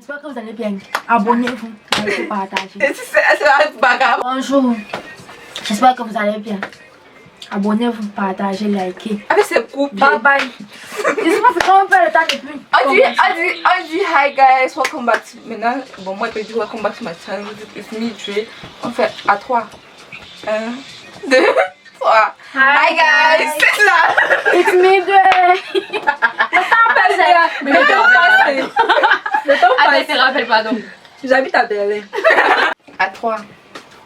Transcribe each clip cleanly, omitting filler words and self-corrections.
J'espère que vous allez bien. Abonnez-vous, likez, partagez. C'est pas grave. Bonjour. J'espère que vous allez bien. Abonnez-vous, partagez, likez. Avec ses coupes. Bye bye. Dis-moi comment on fait le temps de plus. On dit hi guys, welcome back to... Maintenant, bon moi je peux dire welcome back to my channel. It's me, Dre. On fait à 3. 1, 2, 3. Hi guys, c'est là. It's me, Dre. Le temps passe. Le temps passe. Le temps passe. Attends, je te rappelle, pardon. J'habite à Berlin. À 3.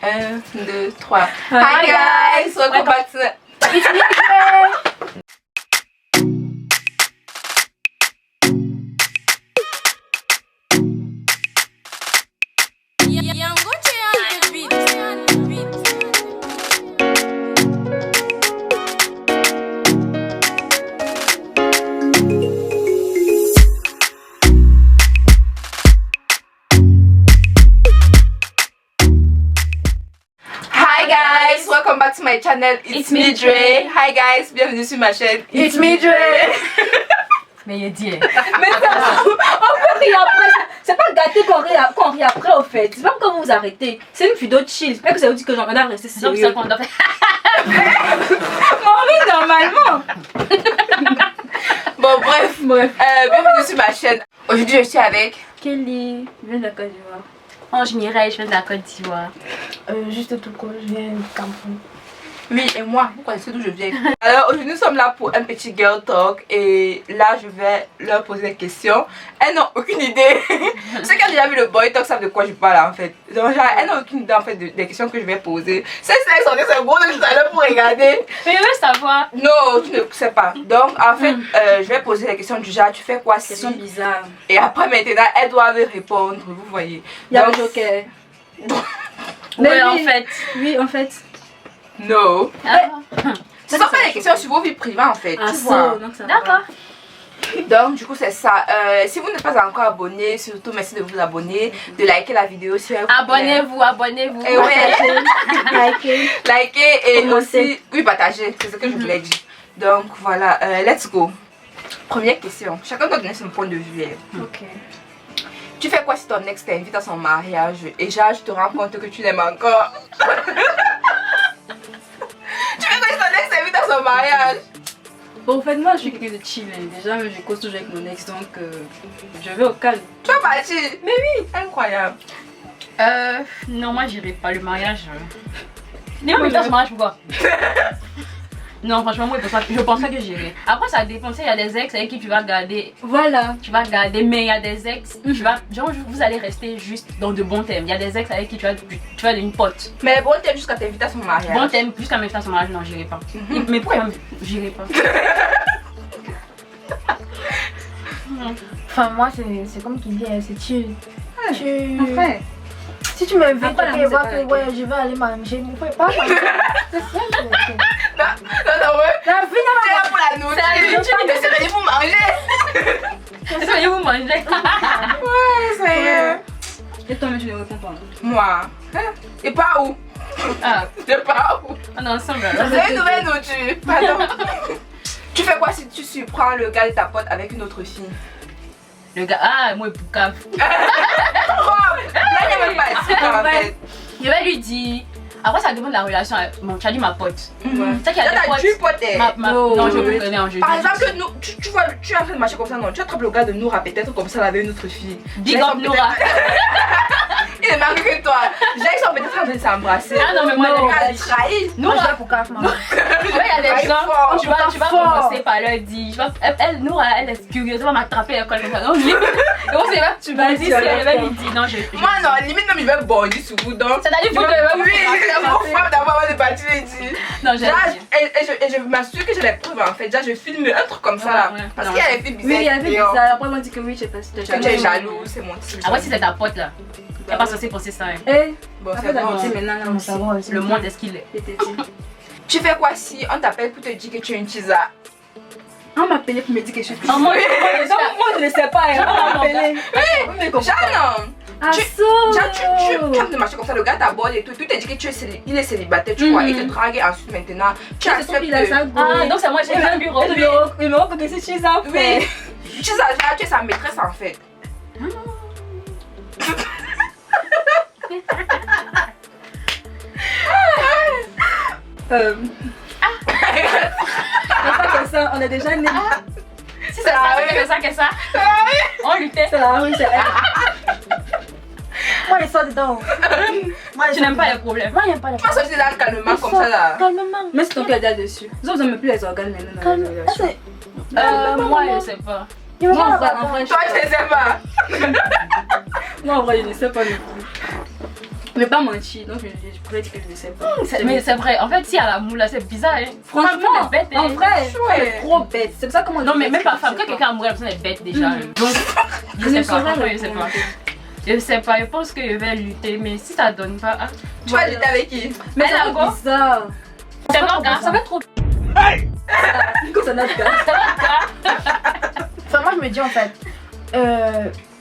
1, 2, 3. Hi guys, welcome back to... It's me, Dre. Hi guys, welcome back to my channel. It's me, Dre. Hi guys, bienvenue sur ma chaîne. It's me, Dre. Mais il est dit. Mais ça, on peut rire après. C'est pas gâté qu'on rit après au fait. C'est pas comme vous arrêtez. C'est une vidéo chill. C'est pas que ça vous dit que j'en ai resté Donc, sérieux. ça qu'on doit faire. On rit normalement. Bon bref, bienvenue sur ma chaîne. Aujourd'hui je suis avec... Kelly, viens de la Côte d'Ivoire. Ange Mireille, je viens de la Côte d'Ivoire. Juste tout court, je viens du Cameroun. Oui, et moi, vous connaissez d'où je viens. Alors aujourd'hui nous sommes là pour un petit girl talk. Et là je vais leur poser des questions. Elles n'ont aucune idée. Ceux qui ont déjà vu le boy talk savent de quoi je parle en fait. Donc genre, elles n'ont aucune idée en fait des questions que je vais poser. C'est gros de tout à l'heure pour regarder. Mais je veux savoir. Non, tu ne sais pas. Donc en fait je vais poser des questions du genre tu fais quoi si... Question bizarre. Et après maintenant elles doivent répondre, vous voyez. Il y a le Donc, joker. Ouais, en oui. fait. Oui, en fait. no. Ah. Ce sont pas des questions sur vos vies privées en fait. Ah, tu vois. ça, donc ça va. D'accord. Donc du coup c'est ça. Si vous n'êtes pas encore abonné, surtout merci de vous abonner, de liker la vidéo si elle vous plaît. Abonnez-vous, abonnez-vous. Et ouais, Likez. liker et Commenter. aussi oui partager, c'est ce que je voulais dire. Donc voilà, let's go. Première question. Chacun doit donner son point de vue. Ok. Tu fais quoi si ton ex t'invite à son mariage et genre je te rends compte que tu l'aimes encore? Tu fais quoi si ton ex t'invite à son mariage? Bon, en fait, moi, je suis quelqu'un de chill. Déjà, je cause toujours avec mon ex, donc je vais au calme. Tu vas partir? Mais oui, incroyable. Non, moi j'irai pas le mariage. Non, mais ce mariage pourquoi? Non, franchement, moi je pense pas que j'irai. Après, ça dépend. Tu sais, il y a des ex avec qui tu vas garder. Voilà. Tu vas garder, mais il y a des ex, tu vas, genre, vous allez rester juste dans de bons thèmes. Il y a des ex avec qui tu vas une pote. Mais bon, t'aimes jusqu'à t'inviter à son mariage. Bon thème, jusqu'à m'inviter à son mariage, non, j'irai pas. Mais pourquoi j'irai pas? Enfin, moi, c'est comme tu dis, c'est chill. Après. Si tu m'invites Après, la et voir musique, que ouais, je vais aller manger, ne fais pas. C'est ça. Non, ouais. La vie Tu es là pour la nourriture. Tu dis que c'est venu pour manger. Est-ce que vous mangez? Ouais, ça y est. Et toi, mais tu ne réponds pas. Moi. Et pas où? Ah, Je pars où? on est ensemble Vous alors. avez une nouvelle nourriture. Pardon. Tu fais quoi si tu surprends le gars de ta pote avec une autre fille? Le gars, ah, moi, Boucave. Là, il n'y a même pas de en fait. Je vais lui dire. Après, ça dépend de la relation. Bon, tu as dit ma pote. Mhm. Tu sais qu'il y a Là, des t'as tué potes. pote. Non, je ne connais en jeu. Par exemple, nous, tu vois, tu es en train de marcher comme ça, non? Tu attrapes le gars de Noura, peut-être comme ça, avec une autre fille. Big up Nora. Il est marié que toi. J'ai sont peut-être en train de s'embrasser. Ah non, mais moi, Elle trahi. Moi, je vais pour CAF, maman. il y a des gens, fort, tu vas fort. commencer par leur dire. Elle, Nora, elle est curieuse, elle va m'attraper à l'école comme ça. Non, limite. Et on sait pas, tu vas dire, elle va lui dire. Non, je. Moi, non, limite, même il va bondir sur vous. Donc, C'est-à-dire, je vous vais- devez oui, c'est mon frère d'avoir de partir et dire. Non, j'ai. Là, et je m'assure que j'ai les preuves en fait. Déjà, je filme un truc comme ça là. Ouais, ouais. Parce Non. qu'il y a les filles bizarres. Oui, il y avait et on- bizarre. Après, on dit que oui, je sais pas si tu Tu es jaloux, c'est mon type. Ah ouais, si c'est ta pote là. T'es pas censé penser ça. Hein. Eh, Bon, après, c'est la bon. vérité maintenant, là, Non, aussi. ça va aussi. Le monde est ce qu'il est. Tu fais quoi si on t'appelle pour te dire que tu es une chisa? On m'a appelé pour me dire que je suis Ah, moi, moi, je ne sais pas. On m'a appelé. Jeanne, Ah, tu ça. viens de marcher comme ça, le gars t'aborde et tout, tu te dis que il est célibataire, tu vois, il te drague et ensuite maintenant, tu C'est son acceptes qu'il a sa que... go. Ah, donc c'est moi, j'ai un bureau. Il me reconnaît chez ça. Oui, tu es sa maîtresse en fait. pas que ça, on est déjà nés. Si c'est ça, que ça. On luttait. C'est la rue, c'est elle. Moi, les sors dedans. Moi, Tu n'aimes pas les problèmes. Moi, j'aime pas les Tu vas sortir là calmement comme ça là. Calmement. Mais c'est ton cœur déjà dessus. Vous n'aimez plus les organes maintenant dans la relation. Moi, je sais pas. Moi, en vrai, Toi, tu ne sais pas. moi, en vrai, je ne sais pas non plus. Je ne vais pas mentir, donc je pourrais dire que je ne sais pas. Mais c'est vrai, en fait, si à la moula, c'est bizarre. Hein. Franchement, Femme, elle est bête, en hein. vrai, c'est trop bête. C'est pour ça comment Non, mais même pas femme, quand quelqu'un a mouru, la personne est bête déjà. Donc, je sais pas, franchement, je sais pas. Je sais pas, je pense que je vais lutter, mais si ça donne pas. Ah. Tu vas lutter avec qui? Mais Elle c'est a go. bizarre. C'est mon gars. Ça va être trop. Comme ça n'a pas. Enfin, moi, je me dis en fait,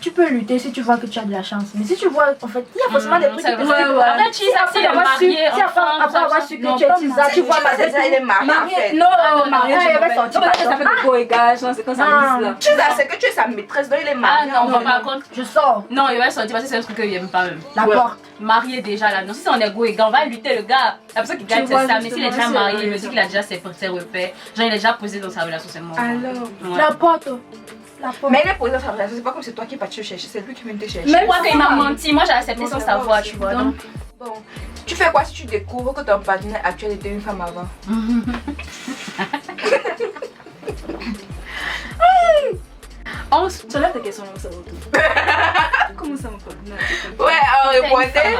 tu peux lutter si tu vois que tu as de la chance. Mais si tu vois, en fait, il y a forcément des trucs qui c'est te vrai. font. En fait, si après elle est avoir su, mariée, si après avoir su que tu es tisa, tu vois ma tête. Elle est mariée en fait. Non, marié, elle va sortir par ça fait de beau égage, c'est quand ça Ah. mise là. Tu sais, c'est que tu es sa maîtresse, donc il est Ah marié. non, par contre, Je sors non, il va sortir parce que c'est un truc que j'aime pas même. la Ouais. porte. Marié déjà là, non, si on est go et gars, on va lutter le gars. La personne qui gagne, Tu vois, c'est ça, mais s'il est déjà justement, marié, c'est il me dit qu'il a déjà ses repères. Genre, il est déjà posé dans sa relation, c'est mort. Alors. Ouais. La porte. La porte. Mais il est posé dans sa relation, c'est pas comme c'est toi qui es parti le chercher, c'est lui qui vient te chercher. Mais pourquoi qu'il m'a menti? Moi, j'ai accepté sans savoir, tu vois. Donc, Bon, tu fais quoi si tu découvres que ton partenaire actuel était une femme avant? on se Tu lèves tes questions, ça va tout. Comment ça me fait? Ouais, on répondait.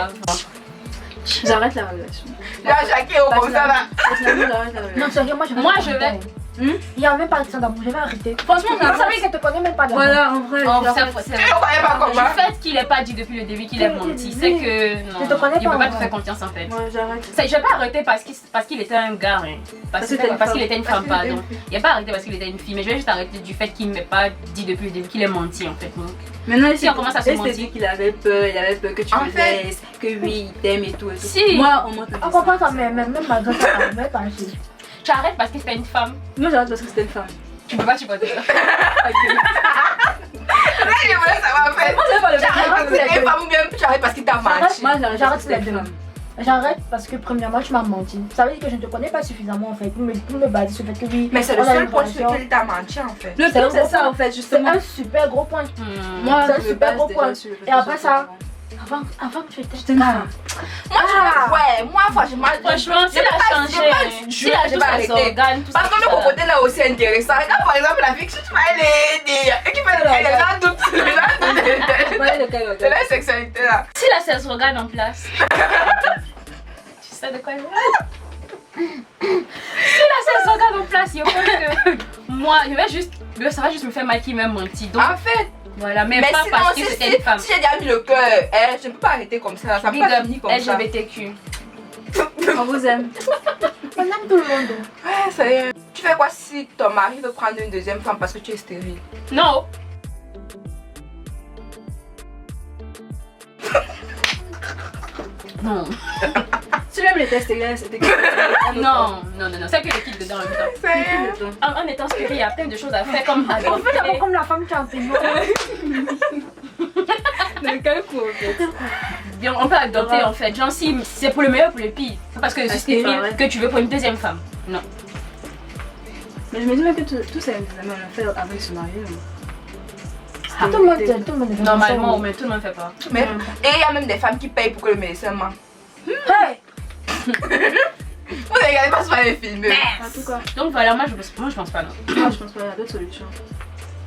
J'arrête la relation. Là, chacun au comme ça là. Personnellement, j'arrête la relation. Non, sérieux, moi je vais. Moi, je vais. Il y a même pas question d'amour, je vais arrêter. Franchement, Vous savez qu'elle te connaît même pas d'amour. voilà, en vrai. Oh, j'arrête. c'est Tu ne croyais pas Du comment? fait qu'il n'ait pas dit depuis le début qu'il est menti, c'est que non, Je te connais il pas, ne peut pas en te vrai. faire confiance en fait. Ouais, j'arrête. Je vais pas arrêter parce qu'il était un gars, hein. parce qu'il était une femme, pardon. Il n'a pas arrêté parce qu'il était une fille, mais je vais juste arrêter du fait qu'il ne m'ait pas dit depuis le début qu'il est menti en fait. Donc, Maintenant, Si on commence à se il mentir. dit qu'il avait peur que tu En le fait- laisses, que oui, il t'aime et tout. Et tout. Si. Moi, on monte le On comprend ça, mais même malgré ça, on va pas acheter. tu arrêtes parce que c'était une femme. Moi, j'arrête parce que c'était une femme. Tu peux pas supporter ça. Là, je voulais savoir en fait. Moi, j'arrête pas le Tu arrêtes parce que c'est une femme ou bien tu arrêtes parce qu'il t'a menti? Moi, j'arrête J'arrête parce que c'était les une deux. femme. J'arrête parce que premièrement tu m'as menti. Ça veut dire que je ne te connais pas suffisamment en fait pour me baser sur le fait que oui. Mais c'est le on a seul une point sur relation. lequel il t'a menti en fait. Le C'est truc, un c'est gros ça point. en fait, C'est justement. un super gros point. Moi, c'est un je me super base gros déjà point. sur le fait Et que après je ça, suis avant que tu étais J'étais une femme. Moi, ouais, moi, franchement, Franchement, s'il a changé, s'il a j'ai pas tous ses arrêté. organes, tout ça. Parce que le côté là aussi intéressant. Regarde par exemple la fiction, tu vas aller dire. Et qui fait les gens doutent. Les gens doutent. Parlez de quel De organe? la sexualité là. S'il a ses organes en place. Tu sais de quoi il parle? S'il a ses organes en place, je pense que moi, ça va juste me faire mal qu'il m'ait menti. Donc, En fait, voilà, mais mais pas sinon, parce que si c'était une femme. j'ai déjà mis le cœur, je ne peux pas arrêter comme ça. Ça ne peut Big pas up finir comme ça. LGBTQ. On vous aime. On aime tout le monde. Ouais, ça y est. Tu fais quoi si ton mari veut prendre une deuxième femme parce que tu es stérile? Non. Non. Si même les tests stériles, c'était Non, c'est que le kit dedans en même temps. Ça y est. En étant stérile, il y a plein de choses à faire comme On fait adopter. d'abord comme la femme qui a un pénis. Mais quel coup en fait? Bien, on peut adopter en fait. Genre, si c'est pour le meilleur ou pour le pire. C'est parce que je suis c'est stérile pareil. que tu veux pour une deuxième femme. Non. Mais je me dis même que tous ces amis on a fait avant de se marier. Tout le monde est Normalement, mais tout le monde fait pas. Mais, et il y a même des femmes qui payent pour que le médecin ment. Hey! Vous ne regardez pas sur les films. En tout cas, Donc voilà, moi je pense pas non. moi je pense pas qu'il y a d'autres solutions.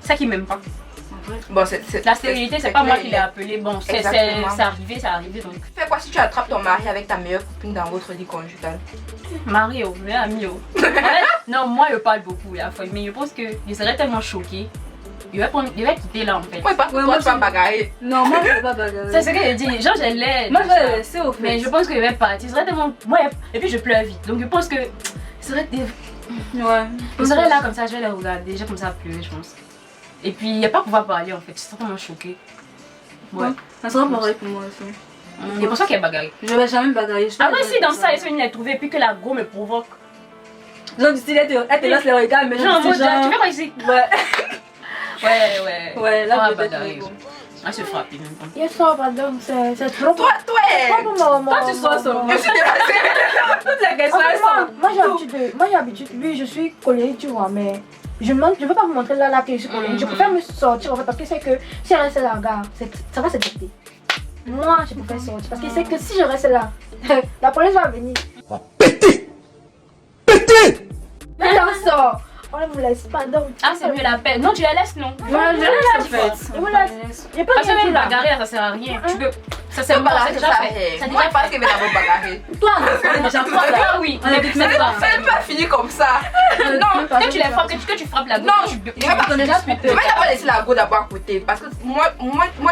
C'est ça qui m'aime pas. En vrai. Bon, c'est La stérilité, c'est pas moi qui l'ai clair. appelé. Bon, c'est Exactement. arrivé donc. Tu fais quoi si tu attrapes ton mari avec ta meilleure copine dans votre lit conjugal? Mario, mais ami. En fait, non, moi je parle beaucoup la fois, mais je pense que je serais tellement choquée. Il va quitter là en fait. Moi, pas Ouais, toi, moi, tu vas je- bagarrer. Non, moi je vais pas bagarrer. C'est ce que je dis. Genre, je l'aide. Moi je vais le laisser au fait. Mais je pense que je vais partir. Je serais tellement. Ouais, et puis je pleure vite. Donc je pense que. Ouais. Je serais là comme ça, je vais les regarder. Déjà comme ça pleurer, je pense. Et puis il n'y a pas pouvoir parler en fait. Je suis tellement choquée. Ouais. Ça sera pareil pour moi aussi. C'est pour ça qu'elle bagarre. Je vais jamais bagarrer. Après, si dans ça, elle se venir trouver et puis que la go me provoque. Genre du style, elle te laisse les regards, mais Genre, genre, tu fais quoi ici? Ouais. Ouais. Ouais, On là va peut-être. bagarrer. mais bon. On se frappe, même pas. Il sort, pardon, c'est trop. Toi, Toi, tu sois son. je suis dépassée. Toutes les questions, elles Moi, sont. moi j'ai l'habitude, oui, je suis colérique, tu vois, mais je veux pas vous montrer là que je suis colérique. Je préfère me sortir en fait parce que c'est que si je reste là, regarde, ça va se péter. Moi, je préfère sortir parce que c'est que si je reste là, la police va venir. Va péter. Péter. Maintenant, sort. On ne vous laisse pas donc. Ah, c'est mieux la peine. Non, tu la laisses, non? Moi, je laisse en fait. Je vous laisse. J'ai pas Parce que rien dit même là. bagarrer, ça sert à rien. Tu peux. Ça C'est sert pas pas, là, c'est c'est déjà ça. fait. Ça Moi, je déjà pense qu'il va d'abord bagarrer. Toi, on est déjà Toi, fait. toi, oui. On a dit même pas. C'est pas fini comme ça. Non, que tu les frappes, que tu frappes la Non, gauche. je vais pas déjà Je vais d'abord laisser la go d'abord à côté. Parce que moi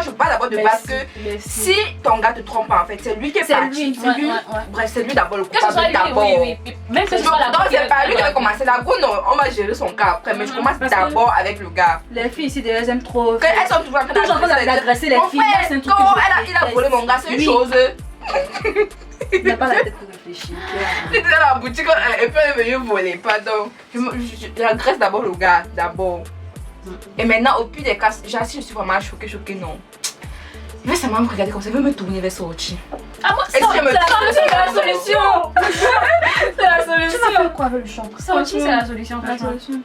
je parle d'abord de base que si ton gars te trompe en fait, c'est lui qui est C'est parti. lui, Ouais, ouais, ouais. Bref, c'est lui d'abord le Que ce soit coupable lui, d'abord. oui. Même que ce soit la Donc c'est pas lui qui va gauche. commencer. La go, non, on va gérer son cas après. Mais je commence Parce que- d'abord avec le gars. Les filles ici, elles aiment trop. Elles sont toujours en train Toujours en train d'agresser les Mon filles. frère, C'est un truc quand que je il a volé mon gars, c'est une Oui. chose. Il n'a pas la tête pour réfléchir. Il était dans la boutique et puis elle est venue voler. Pardon. J'agresse d'abord le gars, d'abord. Et maintenant, au pire des cas, si je suis vraiment choquée, non. Il va seulement me regarder comme ça, il veut me tourner vers sortir. Ah, moi, Et si je me C'est la solution. C'est la Tu vas solution. faire quoi avec le champ? ça aussi, c'est la solution. La franchement. solution.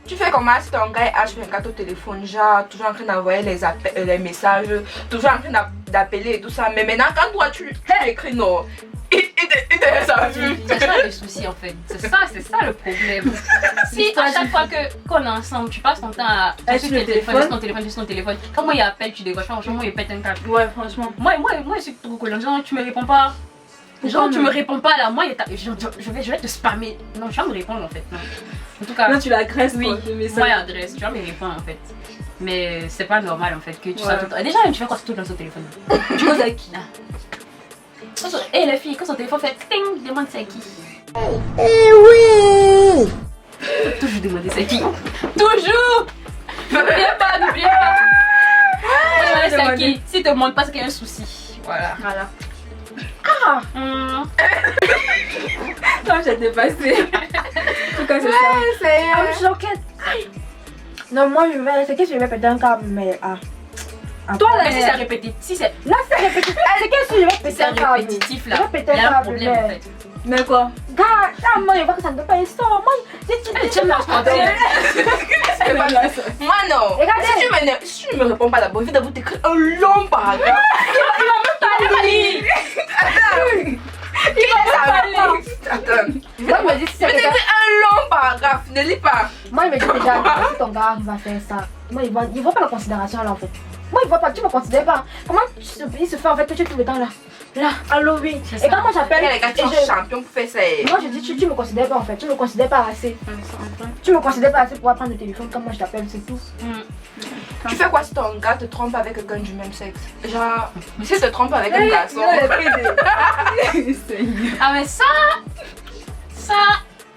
Tu fais comment si ton gars est H24 au téléphone, genre toujours en train d'envoyer les messages, toujours en train d'appeler et tout ça. Mais maintenant, quand toi tu écris non, il te laisse en vue. C'est ça le souci en fait. C'est ça le problème. Si à chaque fois qu'on est ensemble, tu passes ton temps à Être sur sur le ton téléphone, sur ton téléphone. Quand moi il appelle, tu décroches. Franchement, moi il pète un câble. Ouais, franchement. Moi je suis trop collant. Genre, tu me réponds pas. Genre, tu me réponds pas là. Moi, je vais te spammer. Non, tu vas me répondre en fait. Non. En tout cas, Là, tu l'agresses. oui, quoi, le message. moi adresse, tu vas me répondre en fait. Mais c'est pas normal en fait que tu sois Ouais. tout le temps. Déjà, tu fais quoi tout dans son téléphone? Tu causes avec qui? Et les filles, quand son téléphone fait ting, demande c'est qui. Eh oui. Toujours demander c'est qui. Toujours. N'oubliez pas. Moi, je sais c'est qui. Si te demande pas, c'est qu'il y a un souci. Voilà. Voilà. Ah! Toi, j'ai dépassé. En tout cas, c'est ça. I'm choquée. Non, moi c'est que je vais péter un câble, mais Toi, Mais si c'est répétitif, si c'est là c'est répétitif. C'est que si je vais péter un câble. répétitif Je là, vais péter il y a un un câble, problème en fait. Mais quoi? Gars, moi je vois que ça ne peut pas être ça. Moi, Tu me lâches pas. Moi non. Regardez. Si tu ne me réponds pas d'abord, il va d'abord t'écrire un long paragraphe. Attends. Moi je me dis si Je c'est vais quelqu'un. t'écrire un long paragraphe, ne lis pas. Moi il me dit déjà si ton gars va faire ça. Moi il voit pas la considération là en fait. Moi il voit pas, tu me considères pas. Comment il se fait en fait que tu es tout le temps là. Là, allô oui. C'est Et ça. quand moi j'appelle, Les gars, et tu es je- champion pour faire ça. moi je dis tu me considères pas en fait, tu me considères pas assez. Tu me considères pas assez pour prendre le téléphone quand moi je t'appelle, c'est tout. Tu fais quoi si ton gars te trompe avec quelqu'un du même sexe? Genre, si te trompe avec un garçon. Ah mais ça,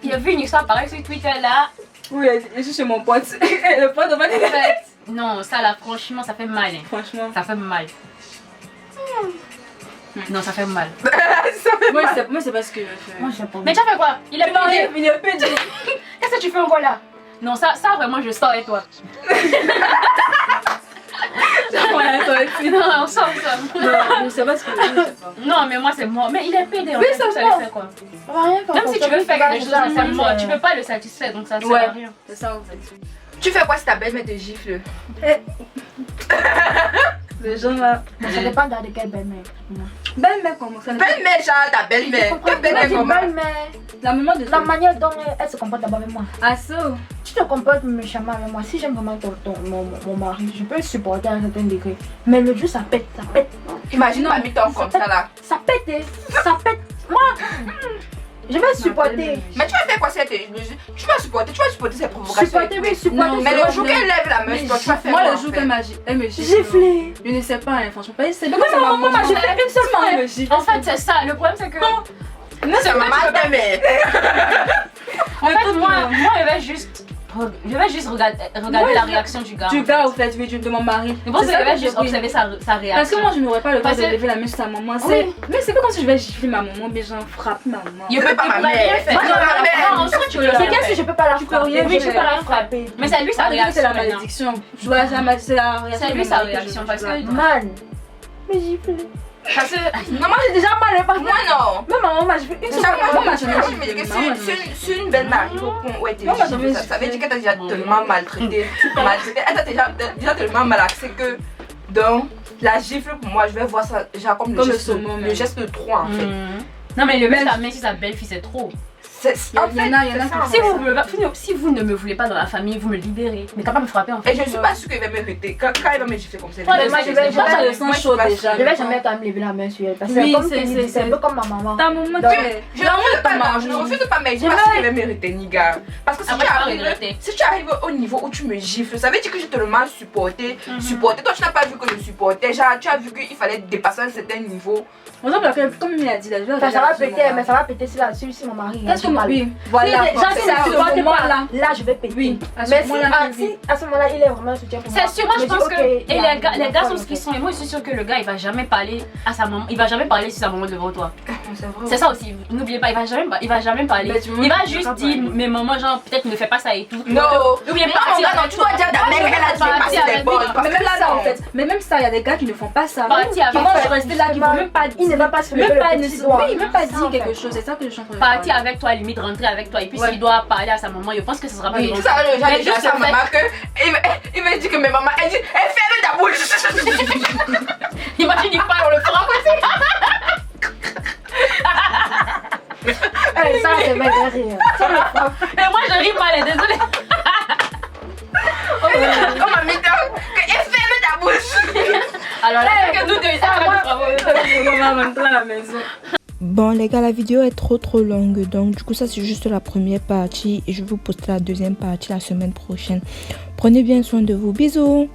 il y a vu une histoire pareille sur Twitter là. Oui, je suis chez mon pote. Le pote, on va En fait, non, ça là, franchement, ça fait mal. Hein. Franchement. Ça fait mal. Non, ça fait mal. Moi, c'est pas ce que je fais. Moi je sais pas. Mais tu as fait quoi? Il est pédé. Il est pédé. qu'est-ce que tu fais encore là? Non, ça vraiment, je sors et toi. Ouais, toi aussi. Non, on sort. Non, je sais pas ce que je fais. Non, mais moi c'est mort. Mais il est pédé. Oui, fait, c'est ça mort. lui fait quoi? On va rien faire. Même si tu veux faire quelque chose, c'est mort. Tu peux pas le satisfaire, donc ça sert Ouais. à rien. C'est ça en fait. Tu fais quoi si ta belle-mère te gifle? Les gens là. Mais ça dépend de quelle belle-mère. Belle mère comment ça? Belle-mère, genre ta belle-mère. Ta Moi belle-mère je dis comment? belle-mère. La maman de La toi. manière dont elle se comporte d'abord avec moi. Ah, ça. Tu te comportes méchamment avec moi. Si j'aime vraiment mon mari, je peux le supporter à un certain degré. Mais le jour ça pète, ça pète. Imagine ma mi tombe comme ça là. Ça pète, ça pète. Moi, je vais supporter. Mais tu vas faire quoi si elle te. Tu vas supporter ses provocations. Supporter, oui, supporter. Non, Mais c'est le jour qu'elle lève la main, tu vas faire Moi, quoi, le en jour fait? qu'elle me gifle. gifler. Je ne sais pas, hein, franchement. C'est Mais comment maman m'a giflé une seule fois? elle me gifle. En fait, c'est ça. Le problème, c'est que. C'est maman ta mère. En fait, moi, je vais juste Je vais juste regarder la réaction du gars. Du gars, au fait, oui, de mon mari. Je pense que C'est ça je vais que juste oui. observer sa réaction. Parce que moi, je n'aurais pas le droit Parce de que- lever la main sur sa maman. Oui. Mais c'est pas comme si je vais gifler ma maman, mais j'en frappe ma maman. Il peut pas ma rien mère. faire. Moi, Non, ma mère. en soi, tu peux C'est rien qu'est-ce que faire. je peux pas la Tu peux frapper? rien Oui, je faire. peux pas la frapper. Mais c'est lui sa Ah, réaction. c'est la maintenant. malédiction. Je vois, c'est la réaction. C'est lui de sa mon mari que réaction je parce dois- que. Man, mais gifle. Parce que. Non, moi j'ai déjà mal, hein, moi non. Même maman m'a giflé une Déjà, seule moi, fois. maman, jamais je giflé, me dis que maman, jamais si une belle mari ouais, t'es Maman, giflée, jamais ça veut giflé. dire que t'as déjà tellement maltraité. Elle t'a déjà tellement malaxé que. Donc, la gifle pour moi, je vais voir ça déjà comme Comme le geste, saumon, le même. geste de trop en fait. Non, mais lever sa main sur sa belle-fille, c'est trop. En Il y en a fait, qui c'est ça, Si en si vous ne me voulez pas dans la famille, vous me libérez. Mais quand pas me frapper en fait. fait. Et je suis pas sûre qu'il va m'arrêter. Quand il va me gifler comme ça, Ouais, mais moi, je vais- Moi, ça le Moi, sent chaud je suis déjà. Je vais jamais quand même lever la main sur elle. Parce que Oui, comme c'est- Kenny dit, c'est un peu comme ma maman. Ta maman, Donc, tu es. Je ne refuse pas, mais je ne sais pas si il va mériter, ni gars. Parce que si Après, tu tu vas arrives, regretter. si tu arrives au niveau où tu me gifles, ça veut dire que je te le mal supporté. Supporté. Toi, tu n'as pas vu que je supportais. Genre, tu as vu qu'il fallait dépasser un certain niveau. Par exemple, comme il a dit, là, je vais Enfin, ça va regarder péter, mon mais ça va péter si mon mari. Qu'est-ce que moi oui, voilà. Si, genre, si c'est il à ne ce supporte moment-là. pas, là, je vais péter. Oui, à ce Mais si, moment-là, oui. si à ce moment-là, il est vraiment un soutien pour moi. C'est sûr, moi je me dis, pense ok, que. Et il y a les gars une sont école, ce qu'ils ok. sont. Et moi je suis sûre que le gars il va jamais parler à sa maman. Il va jamais parler sur sa maman devant toi. C'est vrai. C'est ça aussi. N'oubliez pas, il va jamais parler. Mais tu vois, Il va tu juste vas dire, parler. mais maman, genre, peut-être ne fais pas ça et tout. Non, Ou bien non, partir non, avec tu dois toi. dire ta mère, elle a dit Partir pas avec c'est bonne. toi. Parce Mais que même là, ça, en non. fait. Mais même ça, il y a des gars qui ne font pas ça. Partir avec Qui vont toi. rester là, qui vont même pas Il ne va pas se lever même le pas, petit doigt. oui, même pas C'est ça, en dire quelque fait. chose. C'est ça que je suis en train de Partir parler. avec toi, limite rentrer avec toi. Et puis Ouais. s'il doit parler à sa maman, je pense que ce sera pas Oui, devant C'est toi. ça, Mais j'ai dit juste à le ma fait- maman que. Il m'a dit que mes mamans. Elle dit, ferme ta bouche. Imagine, il parle, on le fera aussi. Ça, c'est vrai, rire. Mais moi je ris mal, désolée. On m'a mis dans. Que ferme ta bouche. Alors là, c'est que nous deux, ça va nous travailler. On va rentrer à la maison. Bon les gars, la vidéo est trop longue, donc du coup ça c'est juste la première partie et je vais vous poster la deuxième partie la semaine prochaine. Prenez bien soin de vous, bisous.